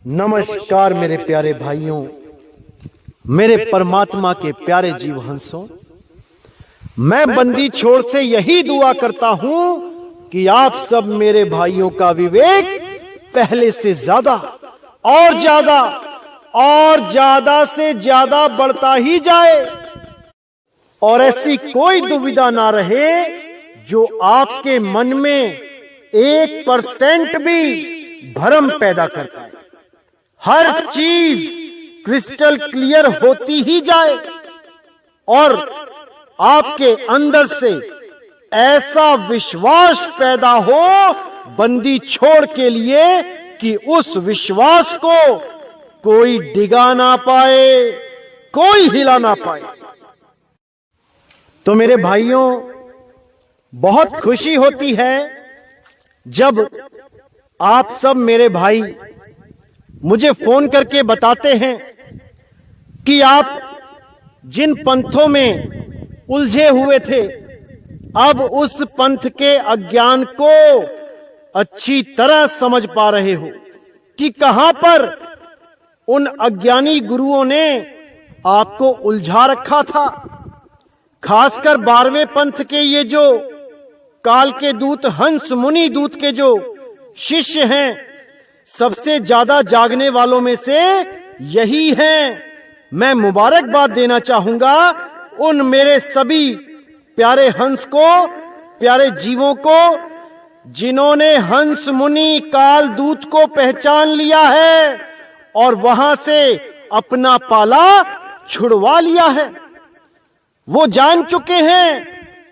नमस्कार मेरे प्यारे भाइयों, मेरे परमात्मा के प्यारे जीव हंसों। मैं बंदी छोड़ से यही दुआ करता हूं कि आप सब मेरे भाइयों का विवेक पहले से ज्यादा और ज्यादा से ज्यादा बढ़ता ही जाए और ऐसी कोई दुविधा ना रहे जो आपके मन में 1% भी भ्रम पैदा कर पाए। हर चीज क्रिस्टल क्लियर होती ही जाए और आपके अंदर से ऐसा विश्वास पैदा हो बंदी छोड़ के लिए कि उस विश्वास को कोई डिगा ना पाए, कोई हिला ना पाए। तो मेरे भाइयों, बहुत खुशी होती है जब आप सब मेरे भाई मुझे फोन करके बताते हैं कि आप जिन पंथों में उलझे हुए थे अब उस पंथ के अज्ञान को अच्छी तरह समझ पा रहे हो कि कहां पर उन अज्ञानी गुरुओं ने आपको उलझा रखा था। खासकर 12वें पंथ के ये जो काल के दूत हंस मुनि दूत के जो शिष्य हैं, सबसे ज्यादा जागने वालों में से यही हैं। मैं मुबारकबाद देना चाहूंगा उन मेरे सभी प्यारे हंस को, प्यारे जीवों को, जिन्होंने हंस मुनि काल दूत को पहचान लिया है और वहां से अपना पाला छुड़वा लिया है। वो जान चुके हैं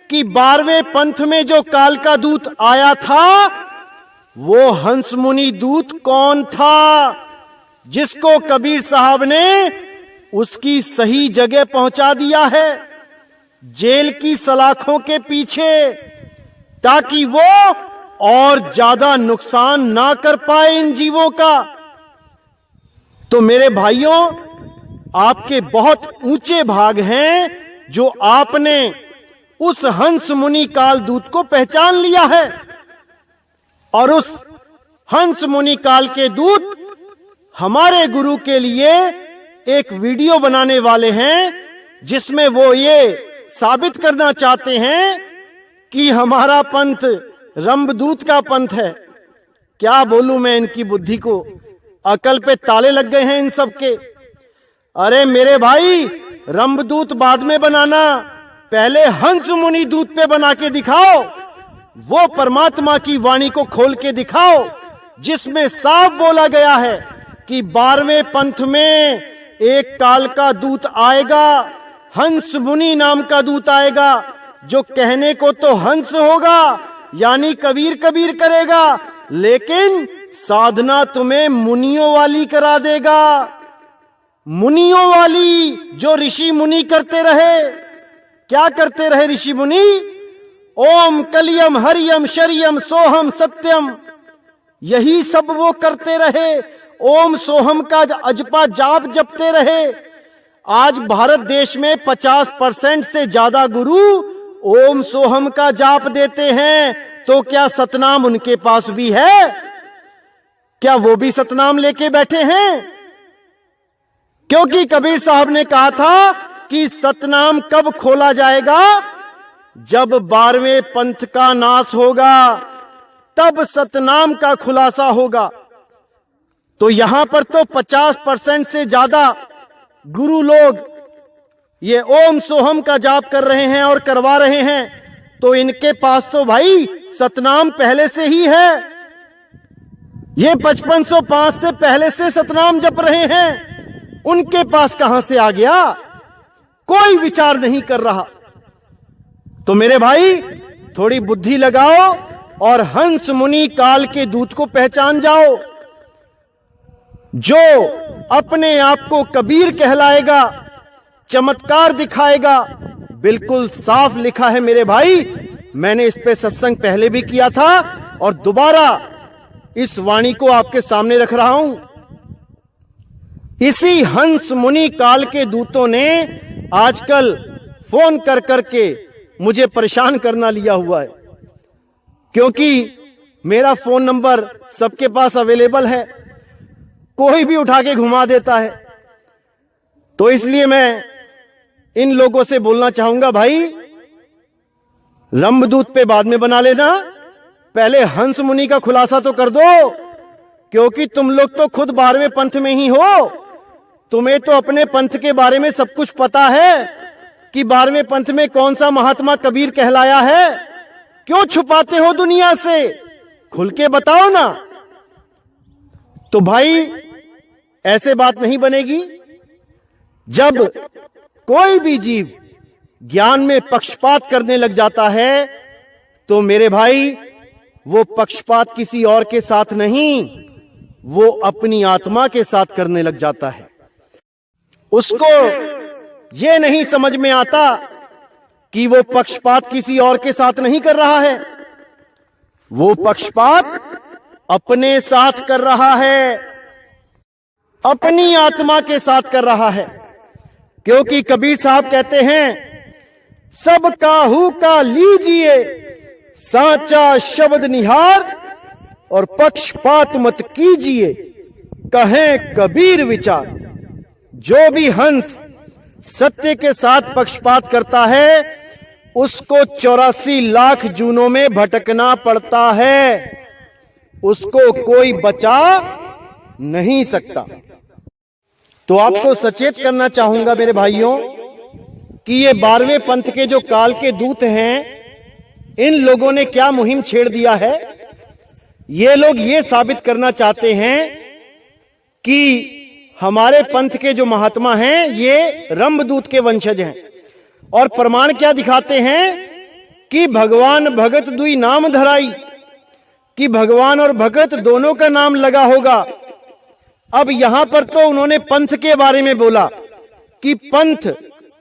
कि 12वें पंथ में जो काल का दूत आया था वो हंस मुनि दूत कौन था, जिसको कबीर साहब ने उसकी सही जगह पहुंचा दिया है, जेल की सलाखों के पीछे, ताकि वो और ज्यादा नुकसान ना कर पाए इन जीवों का। तो मेरे भाइयों, आपके बहुत ऊंचे भाग हैं जो आपने उस हंस मुनि काल दूत को पहचान लिया है और उस हंस मुनि काल के दूत हमारे गुरु के लिए एक वीडियो बनाने वाले हैं जिसमें वो ये साबित करना चाहते हैं कि हमारा पंथ रंभदूत का पंथ है। क्या बोलूं मैं इनकी बुद्धि को, अकल पे ताले लग गए हैं इन सब के। अरे मेरे भाई, रंभदूत बाद में बनाना, पहले हंस मुनि दूत पे बना के दिखाओ। वो परमात्मा की वाणी को खोल के दिखाओ जिसमें साफ बोला गया है कि 12वें पंथ में एक काल का दूत आएगा, हंस मुनि नाम का दूत आएगा, जो कहने को तो हंस होगा यानी कबीर कबीर करेगा, लेकिन साधना तुम्हें मुनियों वाली करा देगा। मुनियों वाली जो ऋषि मुनि करते रहे। क्या करते रहे ऋषि मुनि? ओम कलियम हरियम शरियम सोहम सत्यम, यही सब वो करते रहे। ओम सोहम का अजपा जाप जपते रहे। आज भारत देश में 50% से ज्यादा गुरु ओम सोहम का जाप देते हैं। तो क्या सतनाम उनके पास भी है? क्या वो भी सतनाम लेके बैठे हैं? क्योंकि कबीर साहब ने कहा था कि सतनाम कब खोला जाएगा? जब 12वें पंथ का नाश होगा, तब सतनाम का खुलासा होगा। तो यहां पर तो 50% से ज्यादा गुरु लोग ये ओम सोहम का जाप कर रहे हैं और करवा रहे हैं, तो इनके पास तो भाई सतनाम पहले से ही है। ये 5505 से पहले से सतनाम जप रहे हैं, उनके पास कहां से आ गया? कोई विचार नहीं कर रहा। तो मेरे भाई, थोड़ी बुद्धि लगाओ और हंस मुनि काल के दूत को पहचान जाओ, जो अपने आप को कबीर कहलाएगा, चमत्कार दिखाएगा। बिल्कुल साफ लिखा है मेरे भाई। मैंने इस पे सत्संग पहले भी किया था और दोबारा इस वाणी को आपके सामने रख रहा हूं। इसी हंस मुनि काल के दूतों ने आजकल फोन कर करके मुझे परेशान करना लिया हुआ है, क्योंकि मेरा फोन नंबर सबके पास अवेलेबल है कोई भी उठा के घुमा देता है। तो इसलिए मैं इन लोगों से बोलना चाहूंगा, भाई रंभदूत पे बाद में बना लेना, पहले हंस मुनि का खुलासा तो कर दो, क्योंकि तुम लोग तो खुद 12वें पंथ में ही हो। तुम्हें तो अपने पंथ के बारे में सब कुछ पता है कि 12वें पंथ में कौन सा महात्मा कबीर कहलाया है। क्यों छुपाते हो दुनिया से? खुल के बताओ ना। तो भाई ऐसे बात नहीं बनेगी। जब कोई भी जीव ज्ञान में पक्षपात करने लग जाता है तो मेरे भाई वो पक्षपात किसी और के साथ नहीं, वो अपनी आत्मा के साथ करने लग जाता है। उसको ये नहीं समझ में आता कि वो पक्षपात किसी और के साथ नहीं कर रहा है, वो पक्षपात अपने साथ कर रहा है, अपनी आत्मा के साथ कर रहा है। क्योंकि कबीर साहब कहते हैं, सब काहू का लीजिए सांचा शब्द निहार और पक्षपात मत कीजिए, कहें कबीर विचार। जो भी हंस सत्य के साथ पक्षपात करता है उसको 84 लाख जूनों में भटकना पड़ता है, उसको कोई बचा नहीं सकता। तो आपको सचेत करना चाहूंगा मेरे भाइयों कि ये 12वें पंथ के जो काल के दूत हैं, इन लोगों ने क्या मुहिम छेड़ दिया है। ये लोग ये साबित करना चाहते हैं कि हमारे पंथ के जो महात्मा हैं ये रंभदूत के वंशज हैं। और प्रमाण क्या दिखाते हैं कि भगवान भगत दुई नाम धराई, कि भगवान और भगत दोनों का नाम लगा होगा। अब यहां पर तो उन्होंने पंथ के बारे में बोला कि पंथ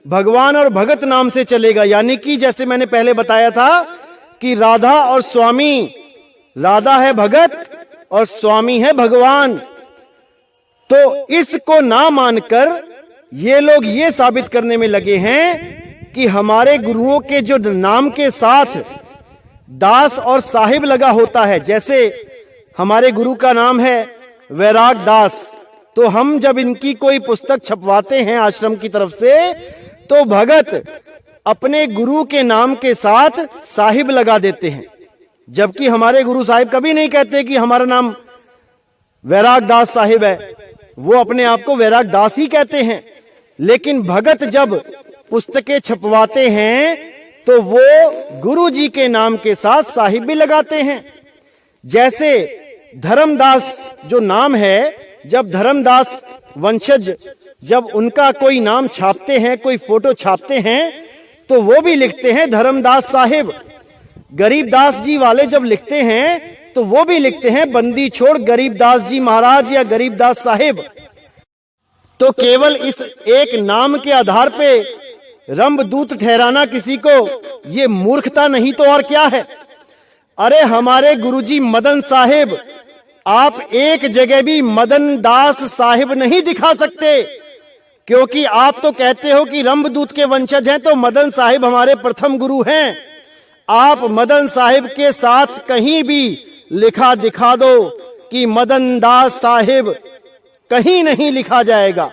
भगवान और भगत नाम से चलेगा, यानी कि जैसे मैंने पहले बताया था कि राधा और स्वामी, राधा है भगत और स्वामी है भगवान। तो इसको ना मानकर ये लोग ये साबित करने में लगे हैं कि हमारे गुरुओं के जो नाम के साथ दास और साहिब लगा होता है, जैसे हमारे गुरु का नाम है वैराग दास, तो हम जब इनकी कोई पुस्तक छपवाते हैं आश्रम की तरफ से तो भगत अपने गुरु के नाम के साथ साहिब लगा देते हैं, जबकि हमारे गुरु साहिब कभी नहीं कहते कि हमारा नाम वैराग दास साहिब है, वो अपने आप को वैराग दास ही कहते हैं। लेकिन भगत जब पुस्तकें छपवाते हैं तो वो गुरु जी के नाम के साथ साहिब भी लगाते हैं। जैसे धर्मदास जो नाम है, जब धर्मदास वंशज जब उनका कोई नाम छापते हैं, कोई फोटो छापते हैं तो वो भी लिखते हैं धर्मदास साहिब। गरीबदास जी वाले जब लिखते हैं तो वो भी लिखते हैं बंदी छोड़ गरीबदास जी महाराज या गरीबदास साहिब। तो केवल इस एक नाम के आधार पे रंभदूत ठहराना किसी को ये मूर्खता नहीं तो और क्या है। अरे हमारे गुरुजी मदन साहिब, आप एक जगह भी मदन दास साहिब नहीं दिखा सकते, क्योंकि आप तो कहते हो कि रंभदूत के वंशज हैं, तो मदन साहिब हमारे प्रथम गुरु हैं। आप मदन साहिब के साथ कहीं भी लिखा दिखा दो कि मदन दास साहिब, कहीं नहीं लिखा जाएगा,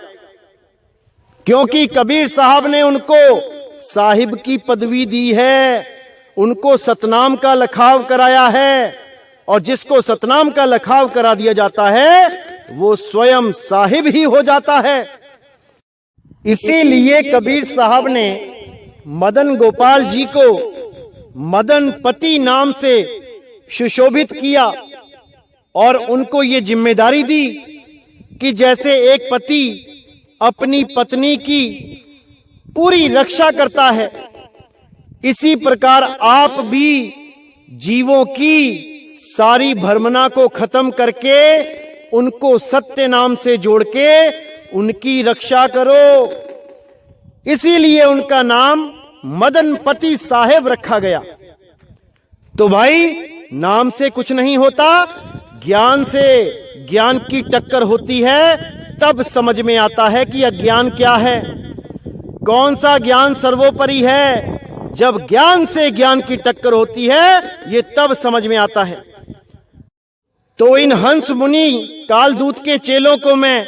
क्योंकि कबीर साहब ने उनको साहिब की पदवी दी है, उनको सतनाम का लखाव कराया है, और जिसको सतनाम का लखाव करा दिया जाता है वो स्वयं साहिब ही हो जाता है। इसीलिए कबीर साहब ने मदन गोपाल जी को मदन पति नाम से सुशोभित किया और उनको ये जिम्मेदारी दी कि जैसे एक पति अपनी पत्नी की पूरी रक्षा करता है, इसी प्रकार आप भी जीवों की सारी भ्रमणा को खत्म करके उनको सत्य नाम से जोड़ के उनकी रक्षा करो। इसीलिए उनका नाम मदनपति साहेब रखा गया। तो भाई नाम से कुछ नहीं होता, ज्ञान से ज्ञान की टक्कर होती है, तब समझ में आता है कि अज्ञान क्या है, कौन सा ज्ञान सर्वोपरि है। जब ज्ञान से ज्ञान की टक्कर होती है ये तब समझ में आता है। तो इन हंस मुनि कालदूत के चेलों को मैं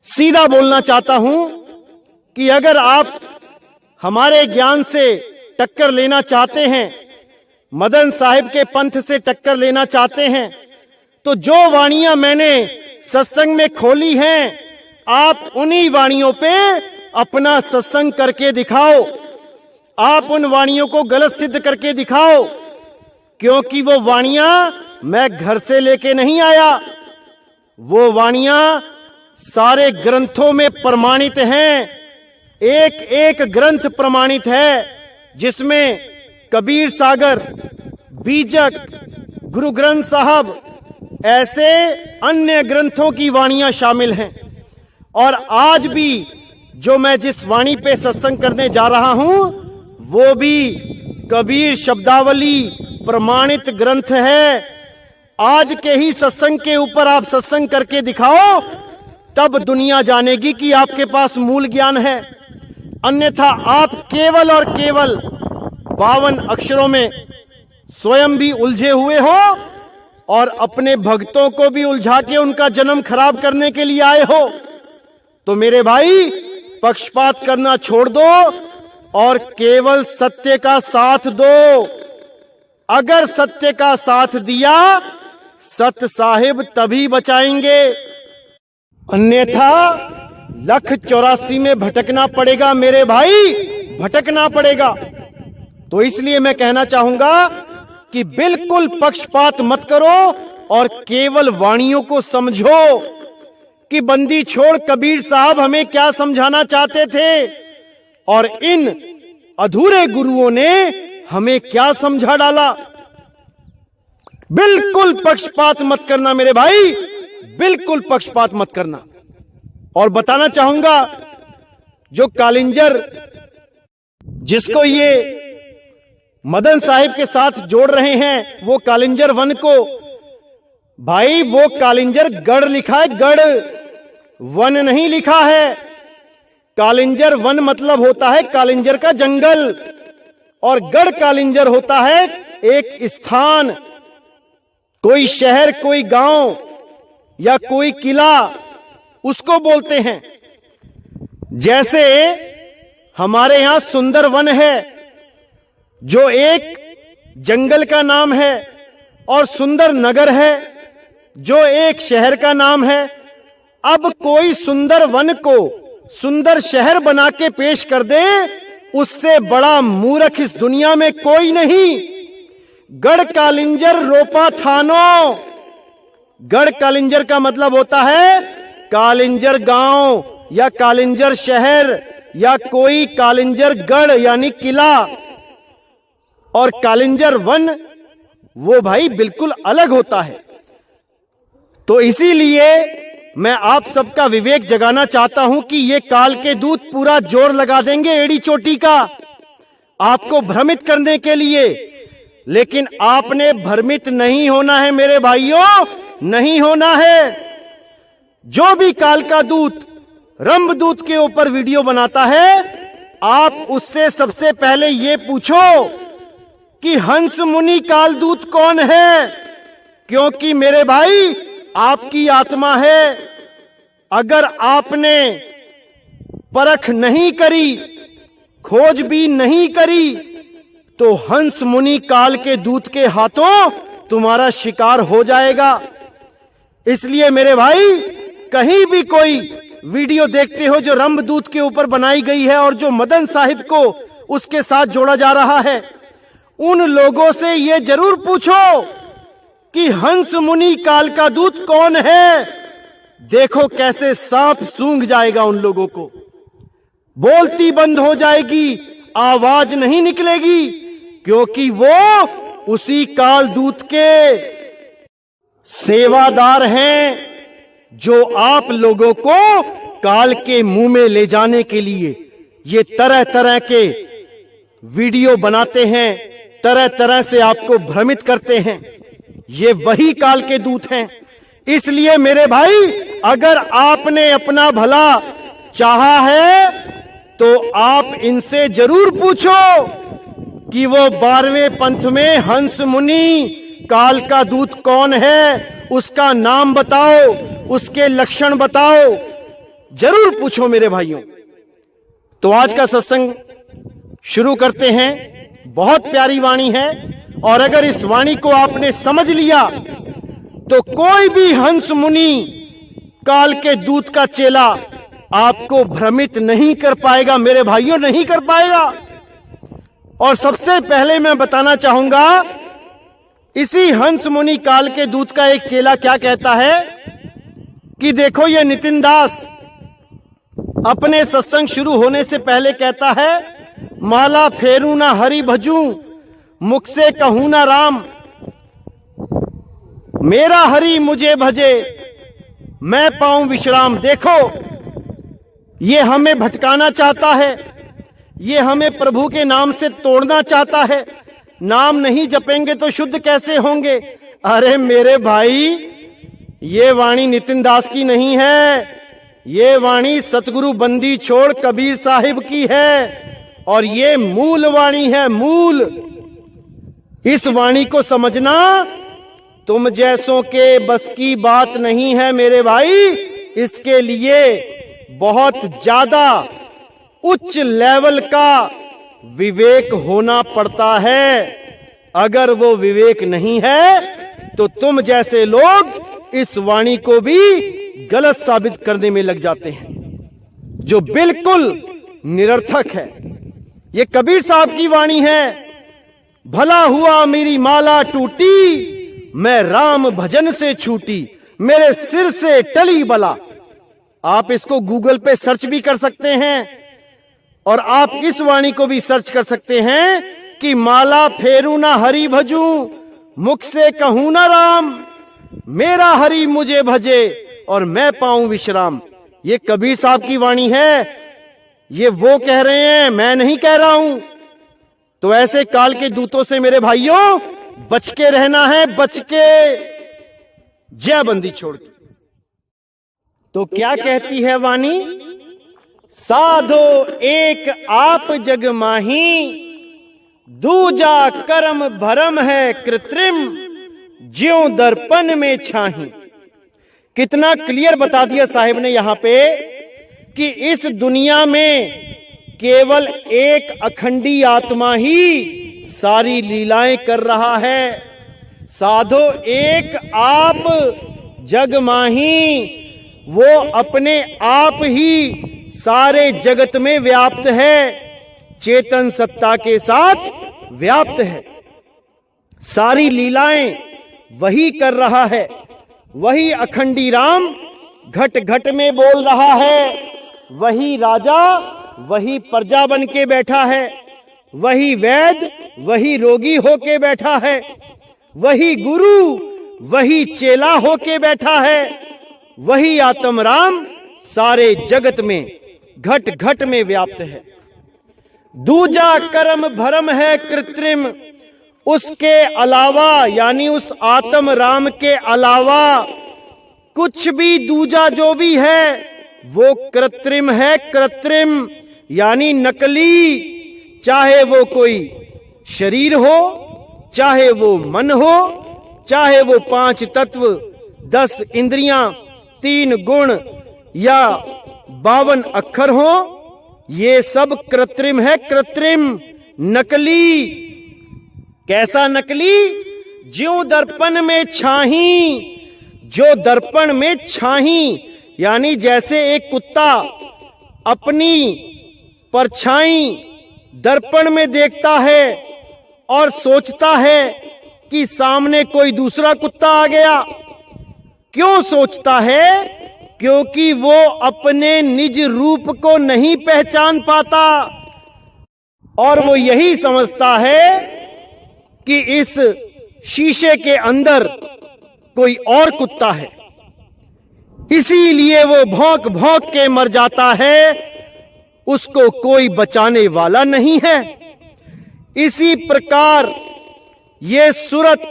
सीधा बोलना चाहता हूं कि अगर आप हमारे ज्ञान से टक्कर लेना चाहते हैं, मदन साहिब के पंथ से टक्कर लेना चाहते हैं, तो जो वाणियां मैंने सत्संग में खोली हैं, आप उन्हीं वाणियों पे अपना सत्संग करके दिखाओ। आप उन वाणियों को गलत सिद्ध करके दिखाओ, क्योंकि वो वाणियां मैं घर से लेके नहीं आया। वो वाणियां सारे ग्रंथों में प्रमाणित हैं। एक एक ग्रंथ प्रमाणित है, जिसमें कबीर सागर, बीजक, गुरु ग्रंथ साहब, ऐसे अन्य ग्रंथों की वाणियां शामिल हैं। और आज भी जो मैं जिस वाणी पे सत्संग करने जा रहा हूं, वो भी कबीर शब्दावली प्रमाणित ग्रंथ है। आज के ही सत्संग के ऊपर आप सत्संग करके दिखाओ, तब दुनिया जानेगी कि आपके पास मूल ज्ञान है। अन्यथा आप केवल और केवल 52 अक्षरों में स्वयं भी उलझे हुए हो और अपने भक्तों को भी उलझा के उनका जन्म खराब करने के लिए आए हो। तो मेरे भाई, पक्षपात करना छोड़ दो और केवल सत्य का साथ दो। अगर सत्य का साथ दिया, सत साहिब तभी बचाएंगे, अन्यथा 184 में भटकना पड़ेगा मेरे भाई, भटकना पड़ेगा। तो इसलिए मैं कहना चाहूंगा कि बिल्कुल पक्षपात मत करो और केवल वाणियों को समझो कि बंदी छोड़ कबीर साहब हमें क्या समझाना चाहते थे और इन अधूरे गुरुओं ने हमें क्या समझा डाला। बिल्कुल पक्षपात मत करना मेरे भाई, बिल्कुल पक्षपात मत करना। और बताना चाहूंगा, जो कालिंजर जिसको ये मदन साहिब के साथ जोड़ रहे हैं, वो कालिंजर वन को, भाई वो कालिंजर गढ़ लिखा है, गढ़, वन नहीं लिखा है। कालिंजर वन मतलब होता है कालिंजर का जंगल, और गढ़ कालिंजर होता है एक स्थान, कोई शहर, कोई गांव या कोई किला, उसको बोलते हैं। जैसे हमारे यहां सुंदर वन है, जो एक जंगल का नाम है, और सुंदर नगर है, जो एक शहर का नाम है। अब कोई सुंदर वन को सुंदर शहर बना के पेश कर दे, उससे बड़ा मूर्ख इस दुनिया में कोई नहीं। गढ़ कालिंजर रोपा थानो, गढ़ कालिंजर का मतलब होता है कालिंजर गांव या कालिंजर शहर या कोई कालिंजर गढ़ यानी किला, और कालिंजर वन वो भाई बिल्कुल अलग होता है। तो इसीलिए मैं आप सबका विवेक जगाना चाहता हूं कि ये काल के दूत पूरा जोर लगा देंगे एड़ी चोटी का, आपको भ्रमित करने के लिए। लेकिन आपने भ्रमित नहीं होना है मेरे भाइयों, नहीं होना है। जो भी काल का दूत रंभदूत के ऊपर वीडियो बनाता है, आप उससे सबसे पहले ये पूछो कि हंस मुनि कालदूत कौन है, क्योंकि मेरे भाई आपकी आत्मा है। अगर आपने परख नहीं करी, खोजबीन नहीं करी, तो हंस मुनि काल के दूत के हाथों तुम्हारा शिकार हो जाएगा। इसलिए मेरे भाई, कहीं भी कोई वीडियो देखते हो जो रंभदूत के ऊपर बनाई गई है और जो मदन साहिब को उसके साथ जोड़ा जा रहा है, उन लोगों से ये जरूर पूछो कि हंस मुनि काल का दूत कौन है। देखो कैसे सांप सूंघ जाएगा उन लोगों को, बोलती बंद हो जाएगी, आवाज नहीं निकलेगी, क्योंकि वो उसी काल दूत के सेवादार हैं, जो आप लोगों को काल के मुंह में ले जाने के लिए ये तरह तरह के वीडियो बनाते हैं, तरह तरह से आपको भ्रमित करते हैं। ये वही काल के दूत हैं। इसलिए मेरे भाई, अगर आपने अपना भला चाहा है, तो आप इनसे जरूर पूछो कि वो 12वें पंथ में हंस मुनि काल का दूत कौन है, उसका नाम बताओ, उसके लक्षण बताओ, जरूर पूछो मेरे भाइयों। तो आज का सत्संग शुरू करते हैं। बहुत प्यारी वाणी है और अगर इस वाणी को आपने समझ लिया तो कोई भी हंस मुनि काल के दूत का चेला आपको भ्रमित नहीं कर पाएगा मेरे भाइयों, नहीं कर पाएगा। और सबसे पहले मैं बताना चाहूंगा, इसी हंस मुनि काल के दूत का एक चेला क्या कहता है कि देखो ये नितिन दास अपने सत्संग शुरू होने से पहले कहता है, माला फेरू ना हरि भजूं, मुख से कहूं ना राम, मेरा हरि मुझे भजे, मैं पाऊं विश्राम। देखो ये हमें भटकाना चाहता है, ये हमें प्रभु के नाम से तोड़ना चाहता है। नाम नहीं जपेंगे तो शुद्ध कैसे होंगे? अरे मेरे भाई, ये वाणी नितिन दास की नहीं है, ये वाणी सतगुरु बंदी छोड़ कबीर साहिब की है और ये मूल वाणी है, मूल। इस वाणी को समझना तुम जैसों के बस की बात नहीं है मेरे भाई। इसके लिए बहुत ज्यादा उच्च लेवल का विवेक होना पड़ता है। अगर वो विवेक नहीं है तो तुम जैसे लोग इस वाणी को भी गलत साबित करने में लग जाते हैं, जो बिल्कुल निरर्थक है। ये कबीर साहब की वाणी है, भला हुआ मेरी माला टूटी, मैं राम भजन से छूटी, मेरे सिर से टली बला। आप इसको गूगल पे सर्च भी कर सकते हैं और आप इस वाणी को भी सर्च कर सकते हैं कि माला फेरू ना हरि भजूं, मुख से कहूं ना राम, मेरा हरि मुझे भजे और मैं पाऊं विश्राम। ये कबीर साहब की वाणी है, ये वो कह रहे हैं, मैं नहीं कह रहा हूं। तो ऐसे काल के दूतों से मेरे भाइयों बच के रहना है, बच के, जय बंदी छोड़ के। तो क्या कहती है वाणी? साधो एक आप जग माही, दूजा कर्म भरम है कृत्रिम, ज्यों दर्पण में छाही। कितना क्लियर बता दिया साहिब ने यहां पे कि इस दुनिया में केवल एक अखंडी आत्मा ही सारी लीलाएं कर रहा है। साधो एक आप जग माही, वो अपने आप ही सारे जगत में व्याप्त है, चेतन सत्ता के साथ व्याप्त है। सारी लीलाएं वही कर रहा है, वही अखंडी राम घट घट में बोल रहा है, वही राजा वही प्रजा बन के बैठा है, वही वैद्य वही रोगी होके बैठा है, वही गुरु वही चेला होके बैठा है, वही आत्म राम सारे जगत में घट घट में व्याप्त है। दूजा कर्म भरम है कृत्रिम, उसके अलावा यानी उस आत्म राम के अलावा कुछ भी दूजा जो भी है वो कृत्रिम है। कृत्रिम यानी नकली, चाहे वो कोई शरीर हो, चाहे वो मन हो, चाहे वो 5 तत्व, 10 इंद्रियां, 3 गुण या 52 अक्षर हो, ये सब कृत्रिम है। कृत्रिम, नकली। कैसा नकली? ज्यों दर्पण में छाही, जो दर्पण में छाही यानी जैसे एक कुत्ता अपनी परछाई दर्पण में देखता है और सोचता है कि सामने कोई दूसरा कुत्ता आ गया। क्यों सोचता है? क्योंकि वो अपने निज रूप को नहीं पहचान पाता और वो यही समझता है कि इस शीशे के अंदर कोई और कुत्ता है, इसीलिए वो भौंक भौंक के मर जाता है, उसको कोई बचाने वाला नहीं है। इसी प्रकार ये सूरत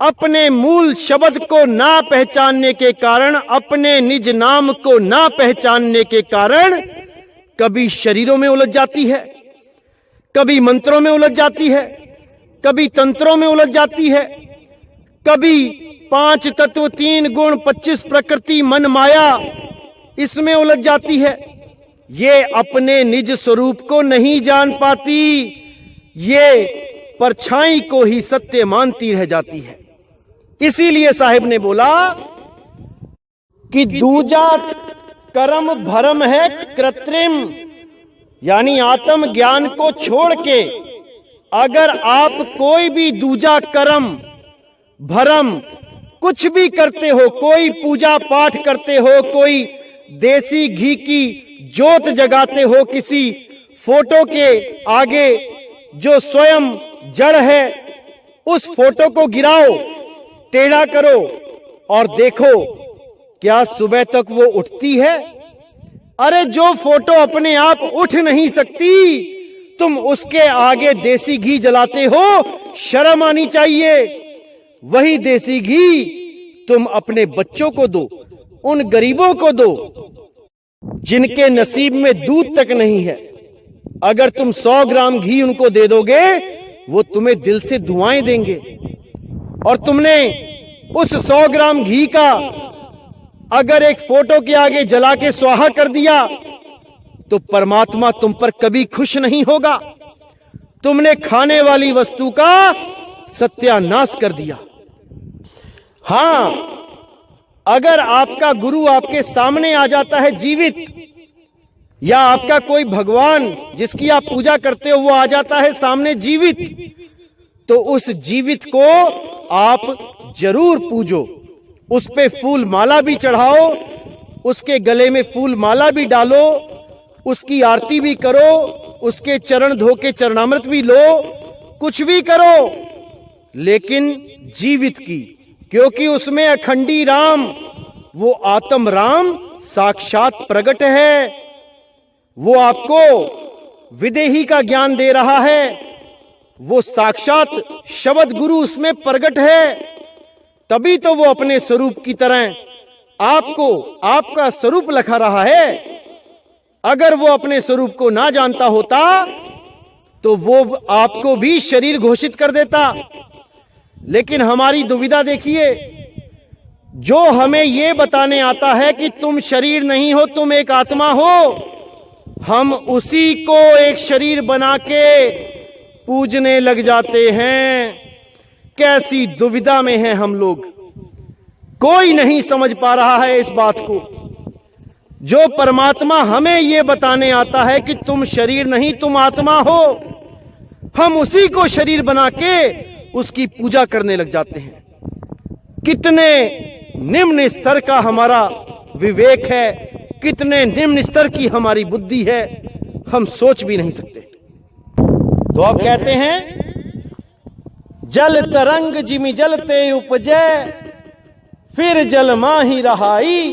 अपने मूल शब्द को ना पहचानने के कारण, अपने निज नाम को ना पहचानने के कारण कभी शरीरों में उलझ जाती है, कभी मंत्रों में उलझ जाती है, कभी तंत्रों में उलझ जाती है, कभी 5 तत्व 3 गुण 25 प्रकृति मन माया इसमें उलझ जाती है। ये अपने निज स्वरूप को नहीं जान पाती, ये परछाई को ही सत्य मानती रह जाती है। इसीलिए साहिब ने बोला कि दूजा कर्म भरम है कृत्रिम, यानी आत्म ज्ञान को छोड़ के अगर आप कोई भी दूजा कर्म भरम कुछ भी करते हो, कोई पूजा पाठ करते हो, कोई देसी घी की ज्योत जगाते हो किसी फोटो के आगे जो स्वयं जड़ है, उस फोटो को गिराओ, टेढ़ा करो और देखो क्या सुबह तक वो उठती है? अरे जो फोटो अपने आप उठ नहीं सकती, तुम उसके आगे देसी घी जलाते हो, शर्म आनी चाहिए। वही देसी घी तुम अपने बच्चों को दो, उन गरीबों को दो जिनके नसीब में दूध तक नहीं है। अगर तुम 100 ग्राम घी उनको दे दोगे, वो तुम्हें दिल से दुआएं देंगे। और तुमने उस 100 ग्राम घी का अगर एक फोटो के आगे जला के स्वाहा कर दिया, तो परमात्मा तुम पर कभी खुश नहीं होगा। तुमने खाने वाली वस्तु का सत्यानाश कर दिया। हां, अगर आपका गुरु आपके सामने आ जाता है जीवित, या आपका कोई भगवान जिसकी आप पूजा करते हो वो आ जाता है सामने जीवित, तो उस जीवित को आप जरूर पूजो, उस पे फूल माला भी चढ़ाओ, उसके गले में फूल माला भी डालो, उसकी आरती भी करो, उसके चरण धो के चरणामृत भी लो, कुछ भी करो, लेकिन जीवित की, क्योंकि उसमें अखंडी राम, वो आत्म राम साक्षात प्रकट है। वो आपको विदेही का ज्ञान दे रहा है, वो साक्षात शब्द गुरु उसमें प्रकट है। तभी तो वो अपने स्वरूप की तरह आपको आपका स्वरूप लखा रहा है। अगर वो अपने स्वरूप को ना जानता होता तो वो आपको भी शरीर घोषित कर देता। लेकिन हमारी दुविधा देखिए, जो हमें ये बताने आता है कि तुम शरीर नहीं हो, तुम एक आत्मा हो, हम उसी को एक शरीर बना के पूजने लग जाते हैं। कैसी दुविधा में हैं हम लोग, कोई नहीं समझ पा रहा है इस बात को। जो परमात्मा हमें यह बताने आता है कि तुम शरीर नहीं, तुम आत्मा हो, हम उसी को शरीर बना के उसकी पूजा करने लग जाते हैं। कितने निम्न स्तर का हमारा विवेक है, कितने निम्न स्तर की हमारी बुद्धि है, हम सोच भी नहीं सकते। तो आप कहते हैं जल तरंग जिमि जलते उपजे, फिर जल माही रहाई,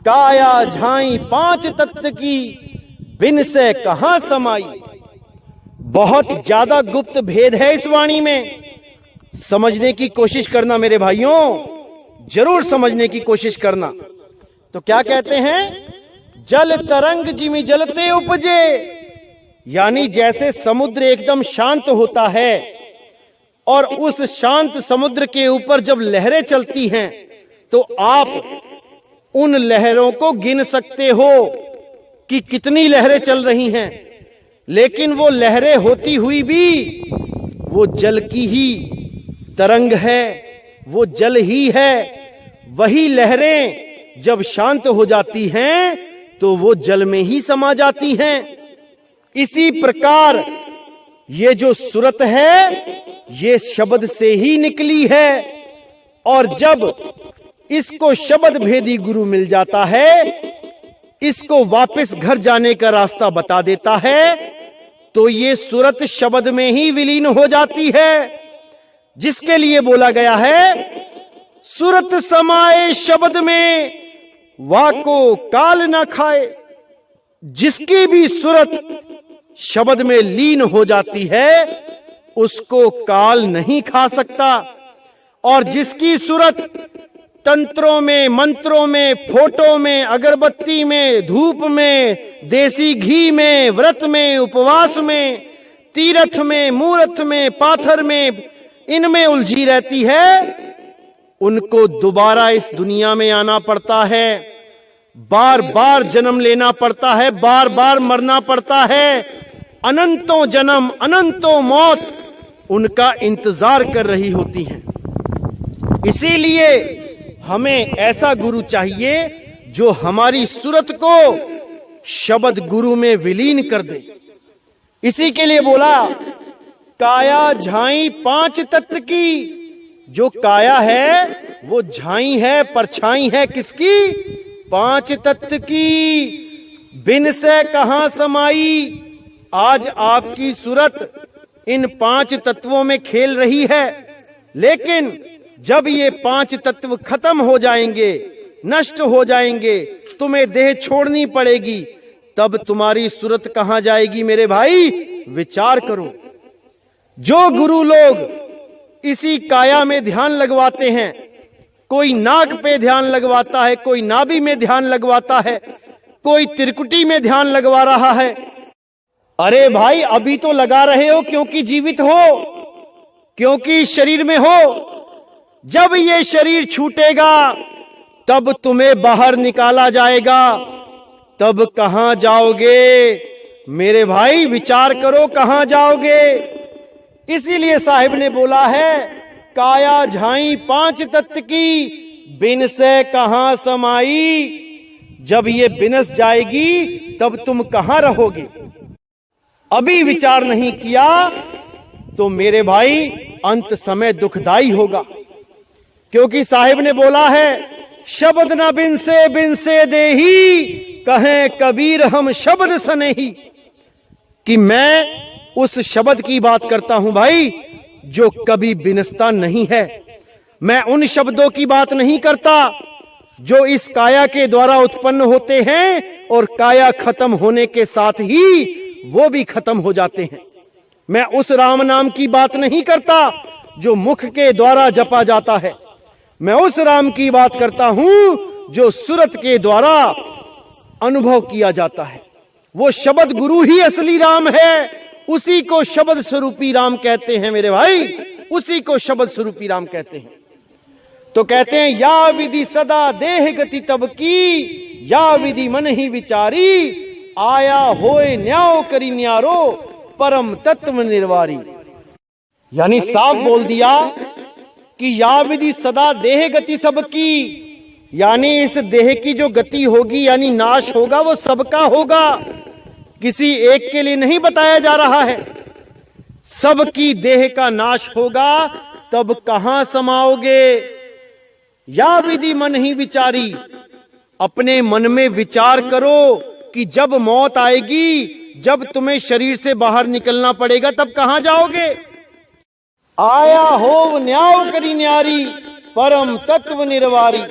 काया झाई 5 तत्व की, बिन से कहां समाई। बहुत ज्यादा गुप्त भेद है इस वाणी में, समझने की कोशिश करना मेरे भाइयों, जरूर समझने की कोशिश करना। तो क्या कहते हैं, जल तरंग जिमि जलते उपजे, यानी जैसे समुद्र एकदम शांत होता है और उस शांत समुद्र के ऊपर जब लहरें चलती हैं तो आप उन लहरों को गिन सकते हो कि कितनी लहरें चल रही हैं, लेकिन वो लहरें होती हुई भी वो जल की ही तरंग है, वो जल ही है। वही लहरें जब शांत हो जाती हैं तो वो जल में ही समा जाती हैं। इसी प्रकार ये जो सूरत है ये शब्द से ही निकली है, और जब इसको शब्द भेदी गुरु मिल जाता है, इसको वापस घर जाने का रास्ता बता देता है, तो ये सूरत शब्द में ही विलीन हो जाती है। जिसके लिए बोला गया है सूरत समाए शब्द में, वाको काल ना खाए। जिसकी भी सूरत शब्द में लीन हो जाती है उसको काल नहीं खा सकता, और जिसकी सूरत तंत्रों में, मंत्रों में, फोटो में, अगरबत्ती में, धूप में, देसी घी में, व्रत में, उपवास में, तीर्थ में, मूर्त में, पाथर में, इनमें उलझी रहती है, उनको दोबारा इस दुनिया में आना पड़ता है, बार बार जन्म लेना पड़ता है, बार बार मरना पड़ता है। अनंतों जन्म अनंतों मौत उनका इंतजार कर रही होती हैं। इसीलिए हमें ऐसा गुरु चाहिए जो हमारी सूरत को शब्द गुरु में विलीन कर दे। इसी के लिए बोला काया झाई पांच तत्व की। जो काया है वो झाई है, परछाई है किसकी? पांच तत्व की। बिन से कहां समाई। आज आपकी सूरत इन पांच तत्वों में खेल रही है, लेकिन जब ये पांच तत्व खत्म हो जाएंगे, नष्ट हो जाएंगे, तुम्हें देह छोड़नी पड़ेगी, तब तुम्हारी सूरत कहां जाएगी मेरे भाई? विचार करो। जो गुरु लोग इसी काया में ध्यान लगवाते हैं, कोई नाक पे ध्यान लगवाता है, कोई नाभि में ध्यान लगवाता है, कोई त्रिकुटी में ध्यान लगवा रहा है। अरे भाई अभी तो लगा रहे हो क्योंकि जीवित हो, क्योंकि शरीर में हो। जब ये शरीर छूटेगा तब तुम्हें बाहर निकाला जाएगा, तब कहां जाओगे मेरे भाई? विचार करो कहां जाओगे। इसीलिए साहिब ने बोला है काया झाई पांच तत्व की, बिन से कहां समाई। जब ये बिनस जाएगी तब तुम कहां रहोगे? अभी विचार नहीं किया तो मेरे भाई अंत समय दुखदाई होगा। क्योंकि साहिब ने बोला है शब्द न बिन से देही, कहें कबीर हम शब्द सनेही। कि मैं उस शब्द की बात करता हूं भाई जो कभी बिनसता नहीं है। मैं उन शब्दों की बात नहीं करता जो इस काया के द्वारा उत्पन्न होते हैं और काया खत्म होने के साथ ही वो भी खत्म हो जाते हैं। मैं उस राम नाम की बात नहीं करता जो मुख के द्वारा जपा जाता है। मैं उस राम की बात करता हूं जो सूरत के द्वारा अनुभव किया जाता है। वो शब्द गुरु ही असली राम है। उसी को शब्द स्वरूपी राम कहते हैं मेरे भाई, उसी को शब्द स्वरूपी राम कहते हैं। तो कहते हैं या विधि सदा देह गति तब की, या विधि मन ही विचारी, आया होए न्याय करी न्यारो, परम तत्व निर्वारी। यानी साफ बोल दिया कि या विधि सदा देह गति सबकी, यानी इस देह की जो गति होगी यानी नाश होगा वो सबका होगा, किसी एक के लिए नहीं बताया जा रहा है। सबकी देह का नाश होगा, तब कहां समाओगे? या विधि मन ही विचारी। अपने मन में विचार करो कि जब मौत आएगी, जब तुम्हें शरीर से बाहर निकलना पड़ेगा, तब कहां जाओगे? आया हो न्याय करी न्यारी, परम तत्व निर्वारी।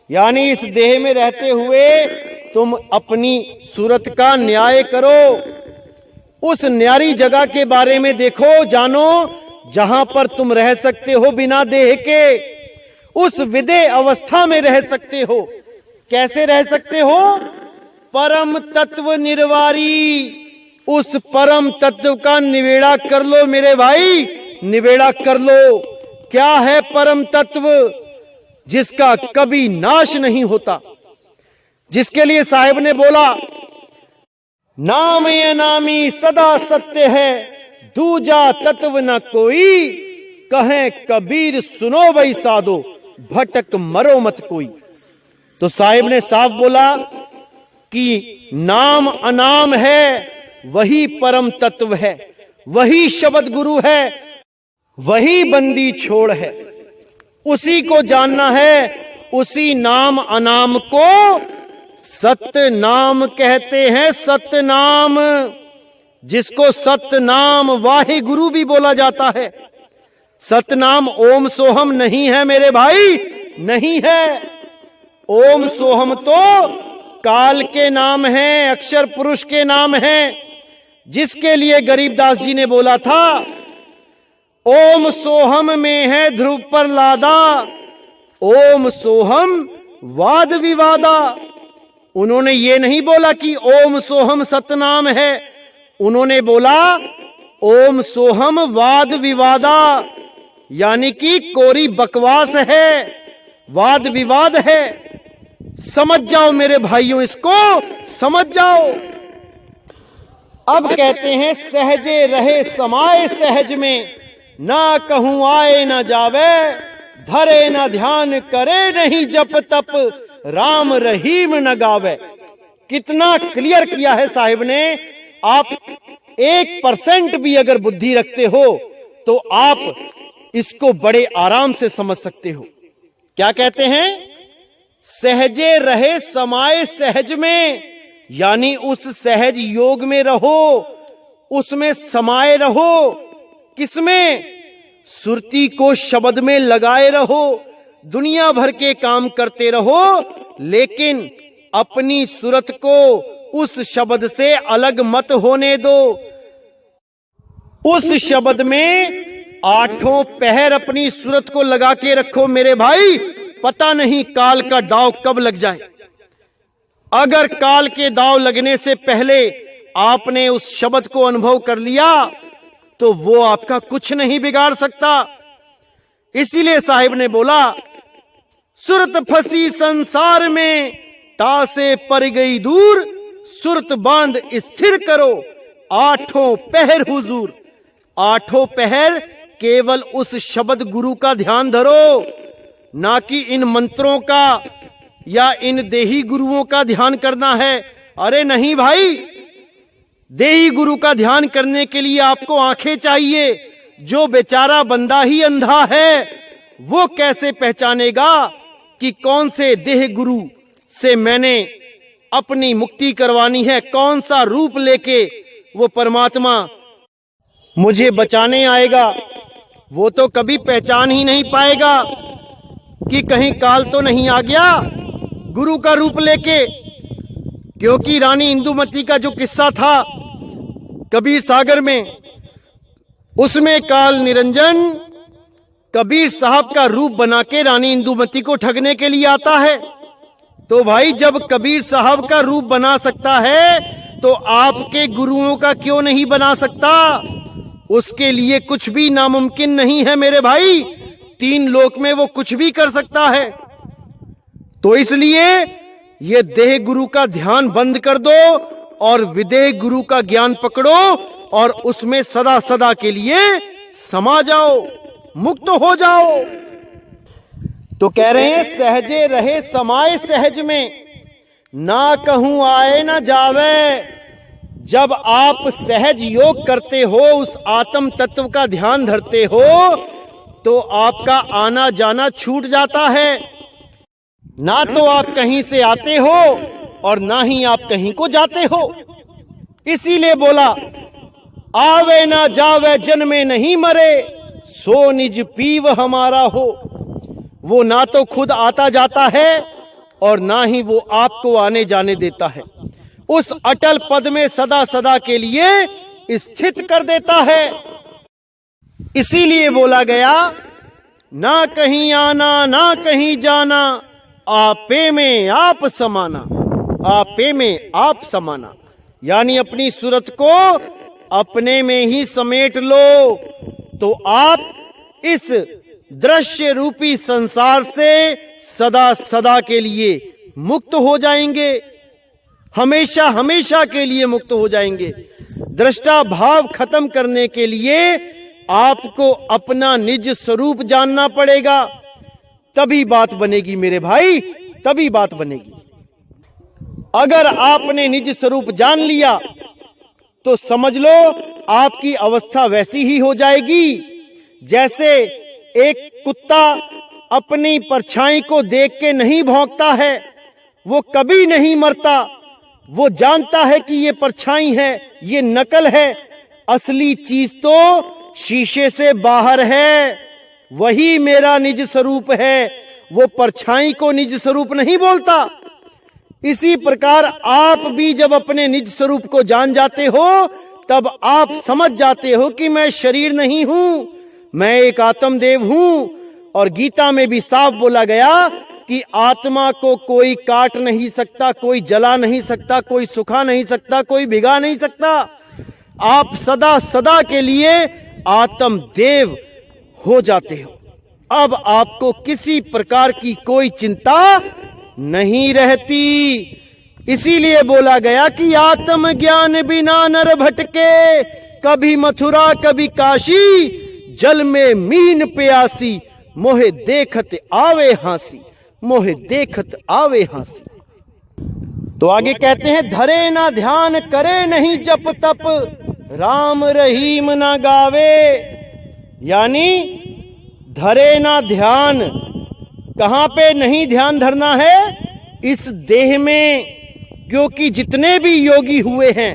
यानी इस देह में रहते हुए तुम अपनी सूरत का न्याय करो। उस न्यारी जगह के बारे में देखो, जानो, जहां पर तुम रह सकते हो बिना देह के। उस विदेह अवस्था में रह सकते हो। कैसे रह सकते हो? परम तत्व निर्वारी। उस परम तत्व का निवेड़ा कर लो मेरे भाई, निवेड़ा कर लो। क्या है परम तत्व? जिसका कभी नाश नहीं होता, जिसके लिए साहिब ने बोला नाम ये नामी सदा सत्य है, दूजा तत्व न कोई, कहें कबीर सुनो भाई साधो, भटक मरो मत कोई। तो साहिब ने साफ बोला कि नाम अनाम है, वही परम तत्व है, वही शब्द गुरु है, वही बंदी छोड़ है। उसी को जानना है। उसी नाम अनाम को सत्य नाम कहते हैं। सत्य नाम, जिसको सत्य नाम वाहे गुरु भी बोला जाता है। सतनाम ओम सोहम नहीं है मेरे भाई, नहीं है। ओम सोहम तो काल के नाम है, अक्षर पुरुष के नाम है, जिसके लिए गरीबदास जी ने बोला था ओम सोहम में है ध्रुव पर लादा, ओम सोहम वाद विवादा। उन्होंने ये नहीं बोला कि ओम सोहम सतनाम है, उन्होंने बोला ओम सोहम वाद विवादा। यानी कि कोरी बकवास है, वाद विवाद है। समझ जाओ मेरे भाइयों, इसको समझ जाओ। अब कहते हैं सहजे रहे समाये सहज में, ना कहूं आए ना जावे, धरे ना ध्यान करे नहीं जप तप, राम रहीम न गावे। कितना क्लियर किया है साहिब ने। आप 1% भी अगर बुद्धि रखते हो तो आप इसको बड़े आराम से समझ सकते हो। क्या कहते हैं? सहजे रहे समाये सहज में, यानी उस सहज योग में रहो, उसमें समाये रहो। किसमें? सुरती को शब्द में लगाए रहो, दुनिया भर के काम करते रहो, लेकिन अपनी सूरत को उस शब्द से अलग मत होने दो। उस शब्द में 8 पहर अपनी सूरत को लगा के रखो मेरे भाई, पता नहीं काल का दाव कब लग जाए। अगर काल के दाव लगने से पहले आपने उस शब्द को अनुभव कर लिया तो वो आपका कुछ नहीं बिगाड़ सकता। इसीलिए साहिब ने बोला, सुरत फंसी संसार में, तासे पर गई दूर, सुरत बांध स्थिर करो, 8 पहर हुजूर। 8 पहर केवल उस शब्द गुरु का ध्यान धरो, ना कि इन मंत्रों का या इन देही गुरुओं का ध्यान करना है। अरे नहीं भाई, देही गुरु का ध्यान करने के लिए आपको आंखें चाहिए। जो बेचारा बंदा ही अंधा है वो कैसे पहचानेगा कि कौन से देह गुरु से मैंने अपनी मुक्ति करवानी है, कौन सा रूप लेके वो परमात्मा मुझे बचाने आएगा। वो तो कभी पहचान ही नहीं पाएगा कि कहीं काल तो नहीं आ गया गुरु का रूप लेके। क्योंकि रानी इंदुमती का जो किस्सा था कबीर सागर में, उसमें काल निरंजन कबीर साहब का रूप बना के रानी इंदुमती को ठगने के लिए आता है। तो भाई जब कबीर साहब का रूप बना सकता है तो आपके गुरुओं का क्यों नहीं बना सकता? उसके लिए कुछ भी नामुमकिन नहीं है मेरे भाई। 3 लोक में वो कुछ भी कर सकता है। तो इसलिए ये देह गुरु का ध्यान बंद कर दो और विदेह गुरु का ज्ञान पकड़ो और उसमें सदा सदा के लिए समा जाओ, मुक्त हो जाओ। तो कह रहे हैं सहजे रहे समाये सहज में, ना कहूं आए ना जावे। जब आप सहज योग करते हो, उस आत्म तत्व का ध्यान धरते हो, तो आपका आना जाना छूट जाता है। ना तो आप कहीं से आते हो और ना ही आप कहीं को जाते हो। इसीलिए बोला, आवे ना जावे जन्मे नहीं मरे, सो निज पीव हमारा हो। वो ना तो खुद आता जाता है और ना ही वो आपको आने जाने देता है। उस अटल पद में सदा सदा के लिए स्थित कर देता है। इसीलिए बोला गया, ना कहीं आना ना कहीं जाना, आपे में आप समाना, आपे में आप समाना। यानी अपनी सूरत को अपने में ही समेट लो तो आप इस दृश्य रूपी संसार से सदा सदा के लिए मुक्त हो जाएंगे, हमेशा हमेशा के लिए मुक्त हो जाएंगे। दृष्टा भाव खत्म करने के लिए आपको अपना निज स्वरूप जानना पड़ेगा, तभी बात बनेगी मेरे भाई, तभी बात बनेगी। अगर आपने निज स्वरूप जान लिया तो समझ लो आपकी अवस्था वैसी ही हो जाएगी जैसे एक कुत्ता अपनी परछाई को देख के नहीं भौंकता है, वो कभी नहीं मरता। वो जानता है कि ये परछाई है, ये नकल है, असली चीज तो शीशे से बाहर है, वही मेरा निज स्वरूप है। वो परछाई को निज स्वरूप नहीं बोलता। इसी प्रकार आप भी जब अपने निज स्वरूप को जान जाते हो तब आप समझ जाते हो कि मैं शरीर नहीं हूं, मैं एक आत्मदेव हूं। और गीता में भी साफ बोला गया कि आत्मा को कोई काट नहीं सकता, कोई जला नहीं सकता, कोई सुखा नहीं सकता, कोई भिगा नहीं सकता। आप सदा सदा के लिए आत्मदेव हो जाते हो। अब आपको किसी प्रकार की कोई चिंता नहीं रहती। इसीलिए बोला गया कि आत्मज्ञान बिना नर भटके, कभी मथुरा कभी काशी, जल में मीन प्यासी, मोहे देखत आवे हांसी, मोहे देखत आवे हांसी। तो आगे कहते हैं, धरे ना ध्यान करे नहीं जप तप, राम रहीम ना गावे। यानी धरे ना ध्यान, कहां पे नहीं ध्यान धरना है? इस देह में, क्योंकि जितने भी योगी हुए हैं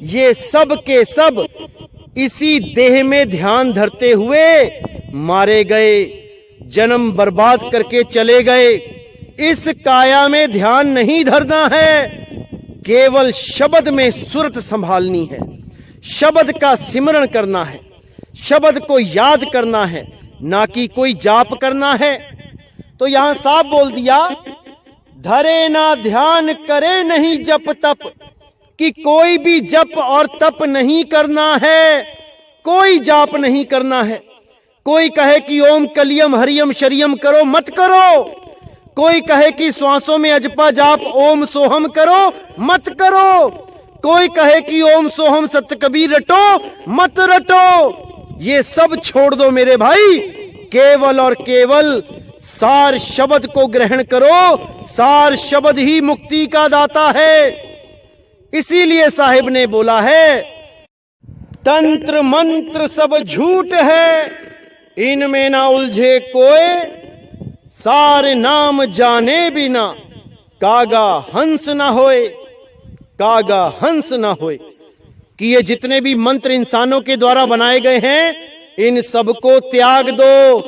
ये सब के सब इसी देह में ध्यान धरते हुए मारे गए, जन्म बर्बाद करके चले गए। इस काया में ध्यान नहीं धरना है, केवल शब्द में सुरत संभालनी है, शब्द का सिमरण करना है, शब्द को याद करना है, ना कि कोई जाप करना है। तो यहां साफ बोल दिया, धरे ना ध्यान करे नहीं जप तप, कि कोई भी जप और तप नहीं करना है, कोई जाप नहीं करना है। कोई कहे कि ओम कलियम हरियम शरियम करो, मत करो। कोई कहे कि श्वासों में अजपा जाप ओम सोहम करो, मत करो। कोई कहे कि ओम सोहम सत कबीर रटो, मत रटो। ये सब छोड़ दो मेरे भाई, केवल और केवल सार शब्द को ग्रहण करो। सार शब्द ही मुक्ति का दाता है। इसीलिए साहिब ने बोला है, तंत्र मंत्र सब झूठ है, इनमें ना उलझे कोई, सारे नाम जाने बिना कागा हंस ना होए, कागा हंस ना होए। कि ये जितने भी मंत्र इंसानों के द्वारा बनाए गए हैं, इन सबको त्याग दो,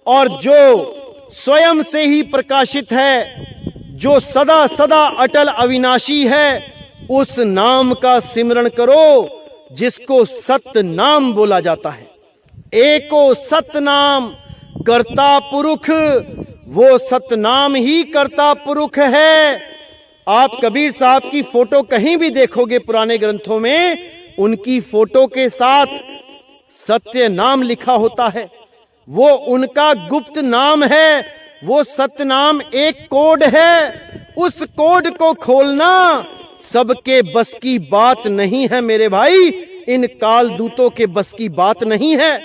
और जो स्वयं से ही प्रकाशित है, जो सदा सदा अटल अविनाशी है, उस नाम का सिमरण करो, जिसको सत्य नाम बोला जाता है। एको सत्य नाम कर्ता पुरुष, वो सतनाम ही कर्ता पुरुष है। आप कबीर साहब की फोटो कहीं भी देखोगे पुराने ग्रंथों में, उनकी फोटो के साथ सत्य नाम लिखा होता है। वो उनका गुप्त नाम है, वो सत्य नाम एक कोड है। उस कोड को खोलना सबके बस की बात नहीं है मेरे भाई, इन काल दूतों के बस की बात नहीं है।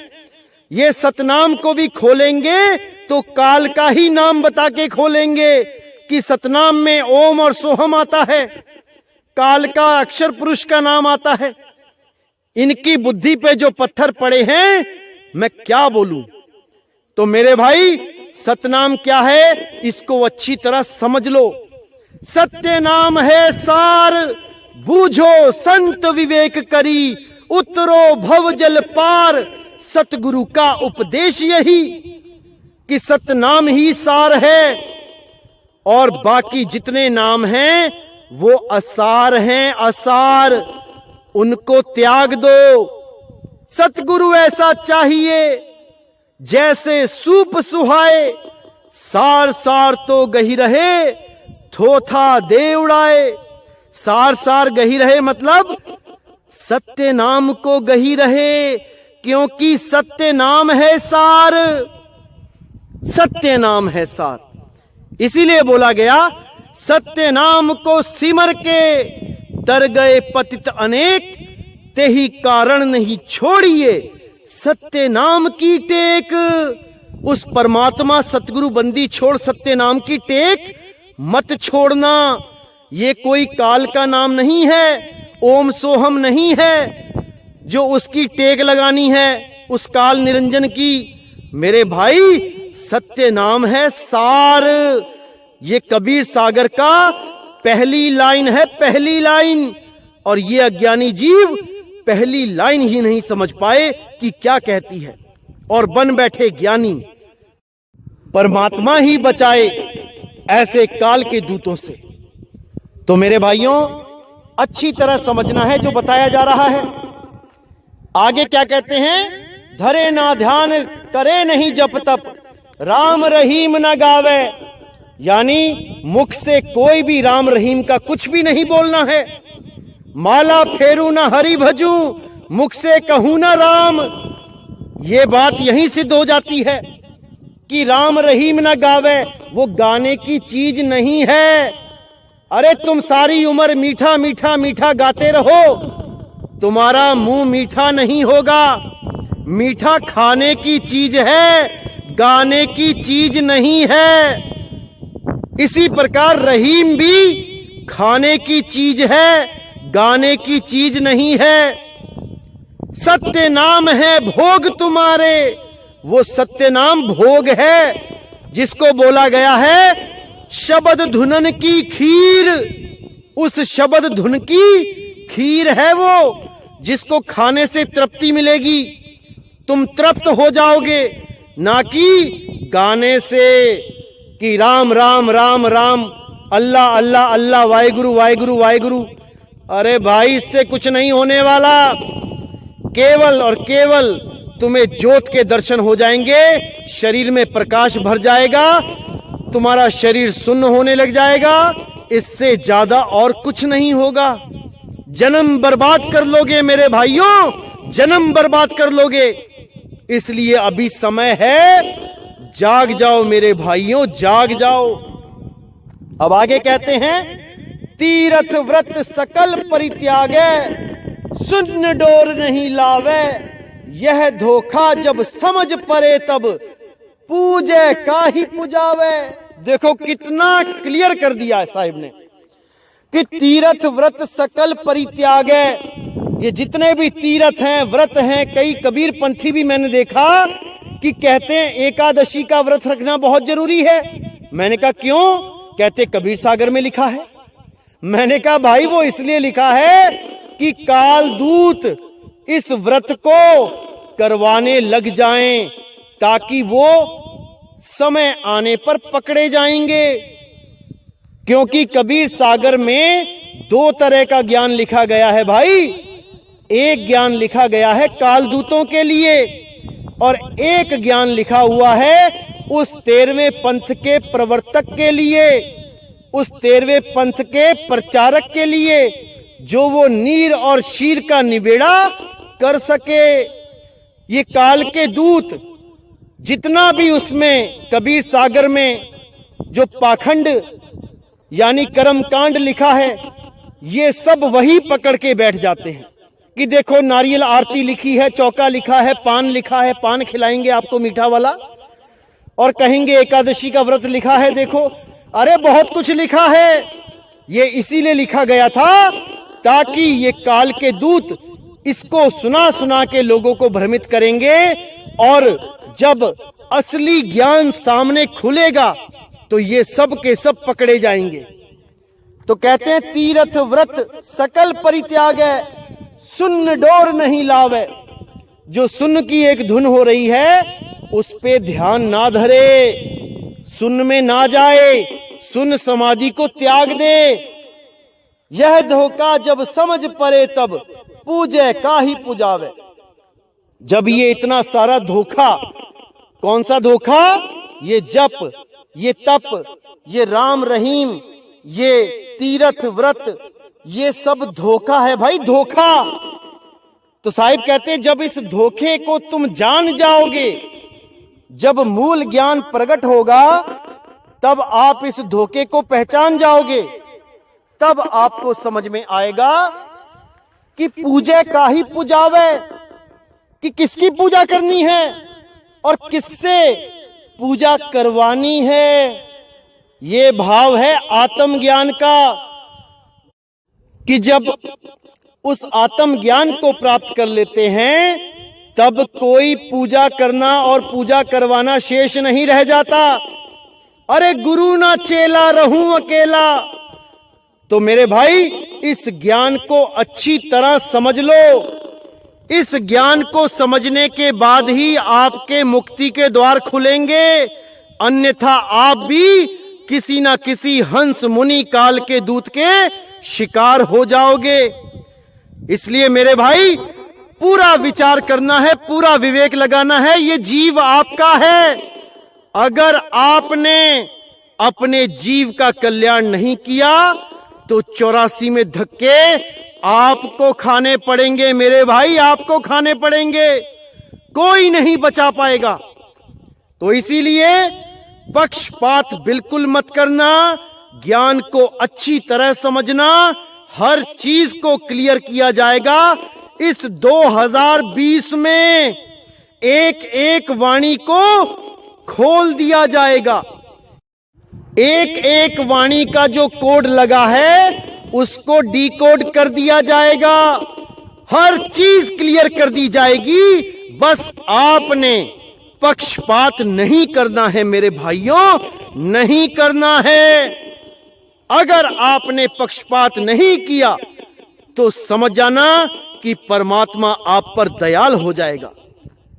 ये सतनाम को भी खोलेंगे तो काल का ही नाम बता के खोलेंगे कि सतनाम में ओम और सोहम आता है, काल का अक्षर पुरुष का नाम आता है। इनकी बुद्धि पे जो पत्थर पड़े हैं, मैं क्या बोलूं। तो मेरे भाई, सतनाम क्या है, इसको अच्छी तरह समझ लो। सत्य नाम है सार, बूझो संत विवेक करी, उतरो भव जल पार, सतगुरु का उपदेश यही कि सतनाम ही सार है, और बाकी जितने नाम हैं वो असार हैं, असार। उनको त्याग दो। सतगुरु ऐसा चाहिए जैसे सूप सुहाए, सार सार तो गही रहे, थोथा दे उड़ाए। सार सार गही रहे मतलब सत्य नाम को गही रहे, क्योंकि सत्य नाम है सार, सत्य नाम है सार। इसीलिए बोला गया, सत्य नाम को सिमर के तर गए पतित अनेक, ते ही कारण नहीं छोड़िए सत्य नाम की टेक। उस परमात्मा सतगुरु बंदी छोड़ सत्य नाम की टेक मत छोड़ना। ये कोई काल का नाम नहीं है, ओम सोहम नहीं है जो उसकी टेक लगानी है, उस काल निरंजन की। मेरे भाई, सत्य नाम है सार। ये कबीर सागर का पहली लाइन है, पहली लाइन। और ये अज्ञानी जीव पहली लाइन ही नहीं समझ पाए कि क्या कहती है, और बन बैठे ज्ञानी। परमात्मा ही बचाए ऐसे काल के दूतों से। तो मेरे भाइयों, अच्छी तरह समझना है जो बताया जा रहा है। आगे क्या कहते हैं, धरे ना ध्यान करे नहीं जप तप, राम रहीम ना गावे। यानी मुख से कोई भी राम रहीम का कुछ भी नहीं बोलना है। माला फेरू ना हरि भजू, मुख से कहूं ना राम। ये बात यहीं सिद्ध हो जाती है कि राम रहीम न गावे वो गाने की चीज नहीं है। अरे तुम सारी उम्र मीठा मीठा मीठा गाते रहो, तुम्हारा मुंह मीठा नहीं होगा। मीठा खाने की चीज है, गाने की चीज नहीं है। इसी प्रकार रहीम भी खाने की चीज है, गाने की चीज नहीं है। सत्य नाम है भोग तुम्हारे, वो सत्य नाम भोग है जिसको बोला गया है शबद धुनन की खीर। उस शबद धुन की खीर है वो जिसको खाने से तृप्ति मिलेगी, तुम तृप्त हो जाओगे, ना कि गाने से कि राम राम राम राम, अल्लाह अल्लाह अल्लाह, वाहिगुरु वाहिगुरु वाहिगुरु। अरे भाई इससे कुछ नहीं होने वाला। केवल और केवल तुम्हें ज्योत के दर्शन हो जाएंगे, शरीर में प्रकाश भर जाएगा, तुम्हारा शरीर सुन्न होने लग जाएगा। इससे ज्यादा और कुछ नहीं होगा। जन्म बर्बाद कर लोगे मेरे भाइयों, जन्म बर्बाद कर लोगे। इसलिए अभी समय है, जाग जाओ मेरे भाइयों, जाग जाओ। अब आगे कहते हैं, तीरथ व्रत सकल परित्यागे, सुन्न डोर नहीं लावे, यह धोखा जब समझ परे तब पूजे काहि पुजावे। देखो कितना क्लियर कर दिया है साहिब ने कि तीरथ व्रत सकल परित्यागे। ये जितने भी तीरथ हैं, व्रत हैं, कई कबीर पंथी भी मैंने देखा कि कहते हैं एकादशी का व्रत रखना बहुत जरूरी है। मैंने कहा क्यों? कहते कबीर सागर में लिखा है। मैंने कहा भाई वो इसलिए लिखा है कि काल दूत इस व्रत को करवाने लग जाएं ताकि वो समय आने पर पकड़े जाएंगे। क्योंकि कबीर सागर में दो तरह का ज्ञान लिखा गया है भाई। एक ज्ञान लिखा गया है काल दूतों के लिए और एक ज्ञान लिखा हुआ है उस 13वें पंथ के प्रवर्तक के लिए, उस 13वें पंथ के प्रचारक के लिए, जो वो नीर और शीर का निबेड़ा कर सके। ये काल के दूत जितना भी उसमें कबीर सागर में जो पाखंड यानी कर्मकांड लिखा है, ये सब वही पकड़ के बैठ जाते हैं कि देखो नारियल आरती लिखी है, चौका लिखा है, पान लिखा है, पान खिलाएंगे आपको मीठा वाला, और कहेंगे एकादशी का व्रत लिखा है। देखो अरे बहुत कुछ लिखा है। ये इसीलिए लिखा गया था ताकि ये काल के दूत इसको सुना सुना के लोगों को भ्रमित करेंगे, और जब असली ज्ञान सामने खुलेगा तो ये सब के सब पकड़े जाएंगे। तो कहते हैं तीरथ व्रत सकल परित्यागे, सुन्न डोर नहीं लावे। जो सुन्न की एक धुन हो रही है उस पे ध्यान ना धरे, सुन्न में ना जाए, सुन्न समाधि को त्याग दे। यह धोखा जब समझ परे तब पूजे काहि पुजावे। जब ये इतना सारा धोखा, कौन सा धोखा? ये जप, ये तप, ये राम रहीम, ये तीरथ व्रत, ये सब धोखा है भाई, धोखा। तो साहिब कहते हैं जब इस धोखे को तुम जान जाओगे, जब मूल ज्ञान प्रकट होगा, तब आप इस धोखे को पहचान जाओगे। तब आपको समझ में आएगा कि पूजे काहि पुजावे, कि किसकी पूजा करनी है और किससे पूजा करवानी है। ये भाव है आत्मज्ञान का कि जब उस आत्मज्ञान को प्राप्त कर लेते हैं तब कोई पूजा करना और पूजा करवाना शेष नहीं रह जाता। अरे गुरु ना चेला रहूं अकेला। तो मेरे भाई इस ज्ञान को अच्छी तरह समझ लो। इस ज्ञान को समझने के बाद ही आपके मुक्ति के द्वार खुलेंगे, अन्यथा आप भी किसी ना किसी हंस मुनि काल के दूत के शिकार हो जाओगे। इसलिए मेरे भाई पूरा विचार करना है, पूरा विवेक लगाना है। ये जीव आपका है। अगर आपने अपने जीव का कल्याण नहीं किया तो 84 में धक्के आपको खाने पड़ेंगे मेरे भाई, आपको खाने पड़ेंगे। कोई नहीं बचा पाएगा। तो इसीलिए पक्षपात बिल्कुल मत करना, ज्ञान को अच्छी तरह समझना, हर चीज को क्लियर किया जाएगा। इस 2020 में एक एक वाणी को खोल दिया जाएगा। एक एक वाणी का जो कोड लगा है उसको डिकोड कर दिया जाएगा। हर चीज क्लियर कर दी जाएगी। बस आपने पक्षपात नहीं करना है मेरे भाइयों, नहीं करना है। अगर आपने पक्षपात नहीं किया तो समझ जाना कि परमात्मा आप पर दयाल हो जाएगा,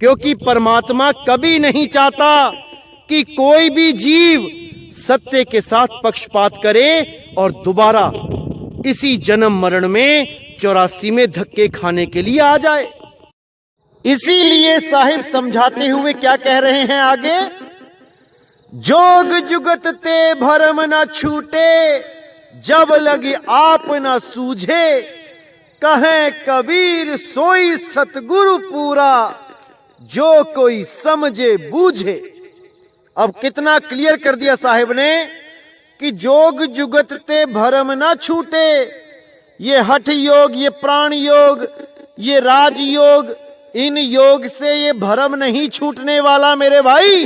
क्योंकि परमात्मा कभी नहीं चाहता कि कोई भी जीव सत्य के साथ पक्षपात करे और दोबारा इसी जन्म मरण में 84 में धक्के खाने के लिए आ जाए। इसीलिए साहिब समझाते हुए क्या कह रहे हैं आगे, जोग जुगत ते भरम न छूटे, जब लगे आप न सूझे, कहे कबीर सोई सतगुरु पूरा, जो कोई समझे बूझे। अब कितना क्लियर कर दिया साहिब ने कि जोग जुगत ते भरम न छूटे। ये हठ योग, ये प्राण योग, ये राज योग, इन योग से ये भरम नहीं छूटने वाला मेरे भाई,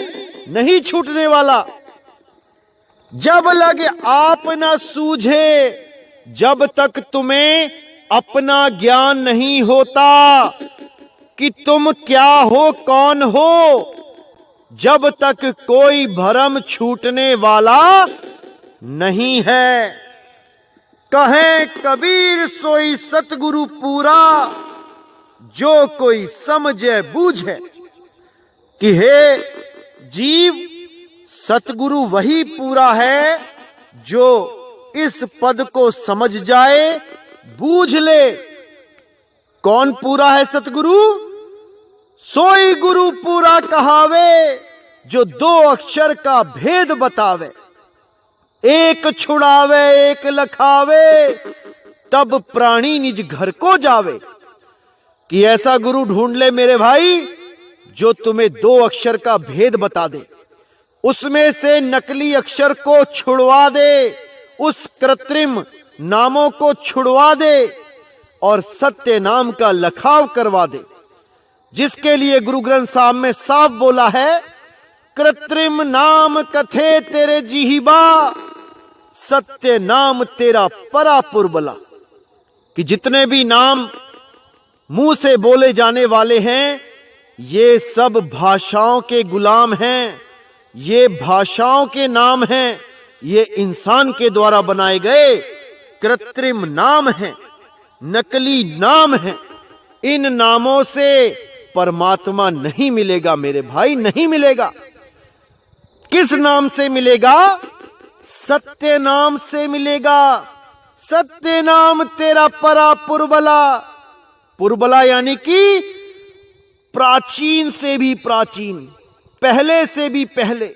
नहीं छूटने वाला। जब लगे आप न सूझे, जब तक तुम्हें अपना ज्ञान नहीं होता कि तुम क्या हो, कौन हो, जब तक कोई भरम छूटने वाला नहीं है। कहे कबीर सोई सतगुरु पूरा, जो कोई समझे बूझे। कि हे जीव, सतगुरु वही पूरा है जो इस पद को समझ जाए, बूझ ले। कौन पूरा है सतगुरु? सोई गुरु पूरा कहावे, जो 2 अक्षर का भेद बतावे। एक छुड़ावे एक लखावे, तब प्राणी निज घर को जावे। कि ऐसा गुरु ढूंढ ले मेरे भाई जो तुम्हें 2 अक्षर का भेद बता दे, उसमें से नकली अक्षर को छुड़वा दे, उस कृत्रिम नामों को छुड़वा दे और सत्य नाम का लखाव करवा दे। जिसके लिए गुरु ग्रंथ साहब में साफ बोला है, कृत्रिम नाम कथे तेरे जीहिबा, सत्य नाम तेरा परापुर बला। कि जितने भी नाम मुंह से बोले जाने वाले हैं, ये सब भाषाओं के गुलाम हैं, ये भाषाओं के नाम हैं, ये इंसान के द्वारा बनाए गए कृत्रिम नाम हैं, नकली नाम हैं। इन नामों से परमात्मा नहीं मिलेगा मेरे भाई, नहीं मिलेगा। किस नाम से मिलेगा? सत्य नाम से मिलेगा। सत्य नाम तेरा परा पुरबला। पुरबला यानी कि प्राचीन से भी प्राचीन, पहले से भी पहले,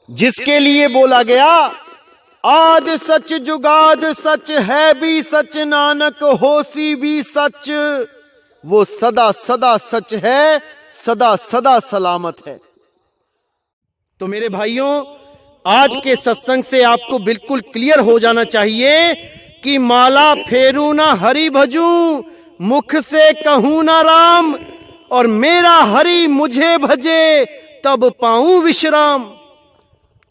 जिसके लिए बोला गया आद सच जुगाद सच है भी सच, नानक होसी भी सच। वो सदा सदा सच है, सदा सदा सलामत है। तो मेरे भाइयों, आज के सत्संग से आपको बिल्कुल क्लियर हो जाना चाहिए कि माला फेरू ना हरि भजू, मुख से कहूं ना राम, और मेरा हरि मुझे भजे तब पाऊं विश्राम।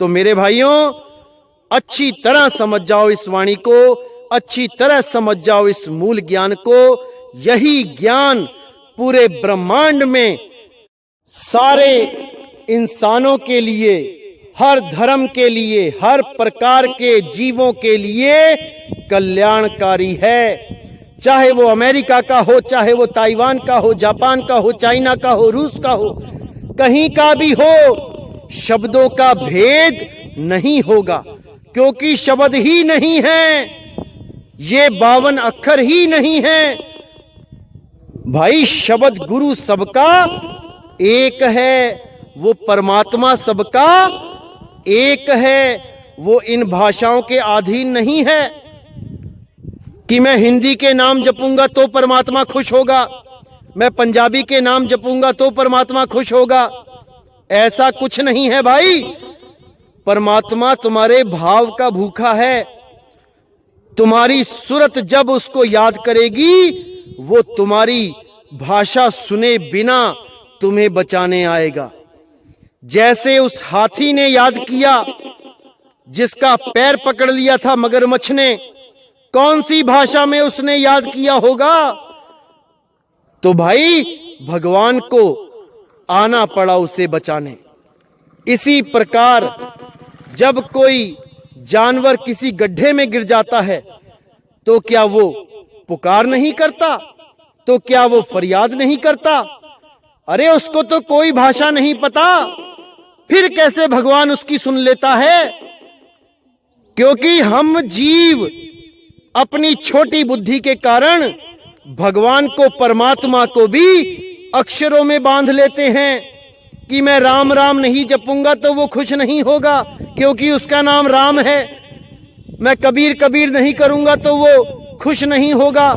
तो मेरे भाइयों, अच्छी तरह समझ जाओ इस वाणी को, अच्छी तरह समझ जाओ इस मूल ज्ञान को। यही ज्ञान पूरे ब्रह्मांड में सारे इंसानों के लिए, हर धर्म के लिए, हर प्रकार के जीवों के लिए कल्याणकारी है। चाहे वो अमेरिका का हो, चाहे वो ताइवान का हो, जापान का हो, चाइना का हो, रूस का हो, कहीं का भी हो, शब्दों का भेद नहीं होगा, क्योंकि शब्द ही नहीं है, ये 52 अक्षर ही नहीं है भाई। शब्द गुरु सबका एक है, वो परमात्मा सबका एक है, वो इन भाषाओं के अधीन नहीं है कि मैं हिंदी के नाम जपूंगा तो परमात्मा खुश होगा, मैं पंजाबी के नाम जपूंगा तो परमात्मा खुश होगा, ऐसा कुछ नहीं है भाई। परमात्मा तुम्हारे भाव का भूखा है। तुम्हारी सूरत जब उसको याद करेगी, वो तुम्हारी भाषा सुने बिना तुम्हें बचाने आएगा। जैसे उस हाथी ने याद किया जिसका पैर पकड़ लिया था मगरमच्छ ने, कौन सी भाषा में उसने याद किया होगा? तो भाई भगवान को आना पड़ा उसे बचाने। इसी प्रकार जब कोई जानवर किसी गड्ढे में गिर जाता है तो क्या वो पुकार नहीं करता? तो क्या वो फरियाद नहीं करता? अरे उसको तो कोई भाषा नहीं पता, फिर कैसे भगवान उसकी सुन लेता है? क्योंकि हम जीव अपनी छोटी बुद्धि के कारण भगवान को, परमात्मा को भी अक्षरों में बांध लेते हैं कि मैं राम राम नहीं जपूंगा तो वो खुश नहीं होगा क्योंकि उसका नाम राम है। मैं कबीर कबीर नहीं करूंगा तो वो खुश नहीं होगा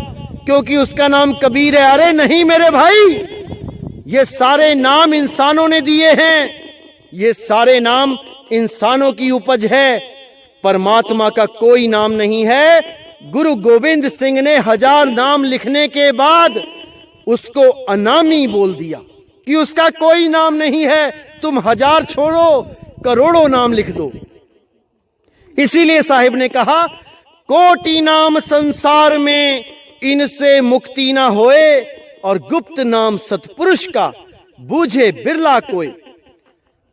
क्योंकि उसका नाम कबीर है। अरे नहीं मेरे भाई, ये सारे नाम इंसानों ने दिए हैं, ये सारे नाम इंसानों की उपज है, परमात्मा का कोई नाम नहीं है। गुरु गोविंद सिंह ने 1000 नाम लिखने के बाद उसको अनामी बोल दिया कि उसका कोई नाम नहीं है। तुम 1000 छोड़ो, करोड़ों नाम लिख दो। इसीलिए साहिब ने कहा, कोटि नाम संसार में इनसे मुक्ति ना होए, और गुप्त नाम सतपुरुष का बूझे बिरला कोई।